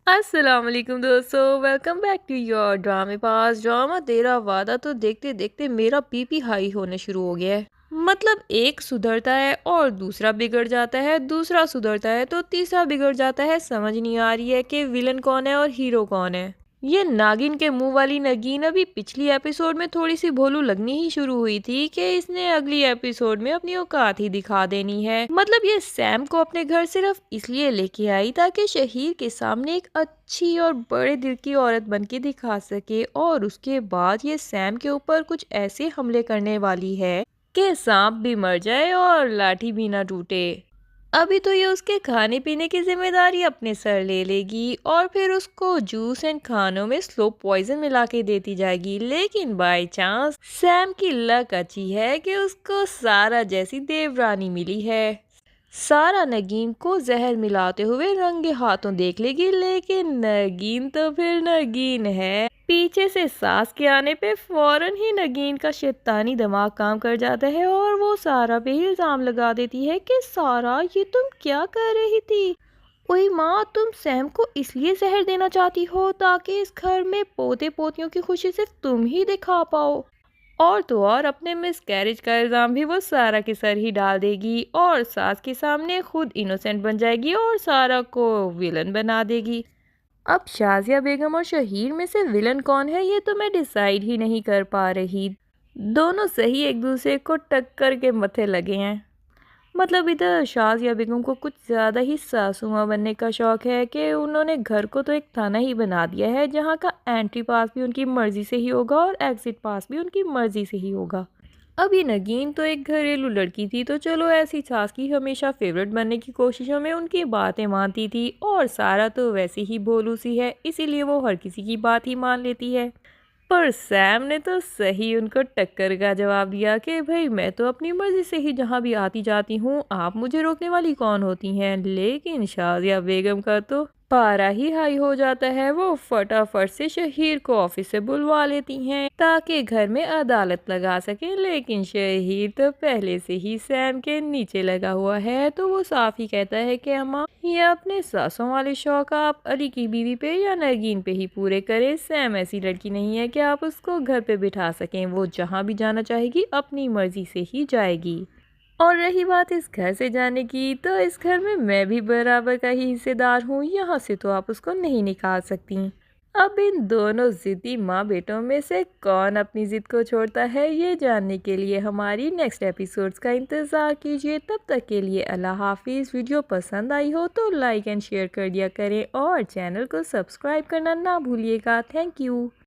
अस्सलाम वालेकुम दोस्तों, वेलकम बैक टू योर ड्रामे पास ड्रामा तेरा वादा। तो देखते देखते मेरा बीपी हाई होने शुरू हो गया है। मतलब एक सुधरता है और दूसरा बिगड़ जाता है, दूसरा सुधरता है तो तीसरा बिगड़ जाता है। समझ नहीं आ रही है कि विलन कौन है और हीरो कौन है। ये नागिन के मुंह वाली नगीन अभी पिछली एपिसोड में थोड़ी सी भोलू लगनी ही शुरू हुई थी कि इसने अगली एपिसोड में अपनी औकात ही दिखा देनी है। मतलब ये सैम को अपने घर सिर्फ इसलिए लेके आई ताकि शहीर के सामने एक अच्छी और बड़े दिल की औरत बन के दिखा सके, और उसके बाद ये सैम के ऊपर कुछ ऐसे हमले करने वाली है कि सांप भी मर जाए और लाठी भी ना टूटे। अभी तो ये उसके खाने पीने की जिम्मेदारी अपने सर ले लेगी और फिर उसको जूस एंड खानों में स्लो पॉइजन मिला के देती जाएगी। लेकिन बाय चांस सैम की लक अच्छी है कि उसको सारा जैसी देवरानी मिली है। सारा नगीन को जहर मिलाते हुए रंगे हाथों देख लेगी, लेकिन नगीन तो फिर नगीन है। पीछे से सास के आने पे फौरन ही नगीन का शैतानी दिमाग काम कर जाता है और वो सारा पे ही इल्जाम लगा देती है कि सारा, ये तुम क्या कर रही थी? ओए माँ, तुम सैम को इसलिए जहर देना चाहती हो ताकि इस घर में पोते पोतियों की खुशी सिर्फ तुम ही दिखा पाओ। और तो और अपने मिसकैरेज का इल्ज़ाम भी वो सारा के सर ही डाल देगी और सास के सामने खुद इनोसेंट बन जाएगी और सारा को विलन बना देगी। अब शाजिया बेगम और शहीर में से विलन कौन है ये तो मैं डिसाइड ही नहीं कर पा रही। दोनों सही एक दूसरे को टक्कर के मथे लगे हैं। मतलब इधर शाज़िया बेगम को कुछ ज़्यादा ही सासू माँ बनने का शौक है कि उन्होंने घर को तो एक थाना ही बना दिया है जहाँ का एंट्री पास भी उनकी मर्ज़ी से ही होगा और एग्ज़िट पास भी उनकी मर्ज़ी से ही होगा। अब ये नगीन तो एक घरेलू लड़की थी, तो चलो ऐसी सास की हमेशा फेवरेट बनने की कोशिशों में उनकी बातें मानती थी, और सारा तो वैसे ही भोलू सी है इसीलिए वो हर किसी की बात ही मान लेती है। पर सैम ने तो सही उनको टक्कर का जवाब दिया कि भाई मैं तो अपनी मर्जी से ही जहाँ भी आती जाती हूँ, आप मुझे रोकने वाली कौन होती हैं। लेकिन शाजिया बेगम का तो पारा ही हाई हो जाता है। वो फटाफट से शहीर को ऑफिस से बुलवा लेती हैं ताकि घर में अदालत लगा सके। लेकिन शहीर तो पहले से ही सैम के नीचे लगा हुआ है, तो वो साफ ही कहता है कि अम्मा, ये अपने सासों वाले शौक आप अली की बीवी पे या नगीन पे ही पूरे करें। सैम ऐसी लड़की नहीं है कि आप उसको घर पे बिठा सकें। वो जहाँ भी जाना चाहेगी अपनी मर्जी से ही जाएगी। और रही बात इस घर से जाने की, तो इस घर में मैं भी बराबर का ही हिस्सेदार हूँ। यहाँ से तो आप उसको नहीं निकाल सकती। अब इन दोनों जिद्दी माँ बेटों में से कौन अपनी जिद को छोड़ता है, ये जानने के लिए हमारी नेक्स्ट एपिसोड्स का इंतज़ार कीजिए। तब तक के लिए अल्लाह हाफिज़। वीडियो पसंद आई हो तो लाइक एंड शेयर कर दिया करें और चैनल को सब्सक्राइब करना ना भूलिएगा। Thank you.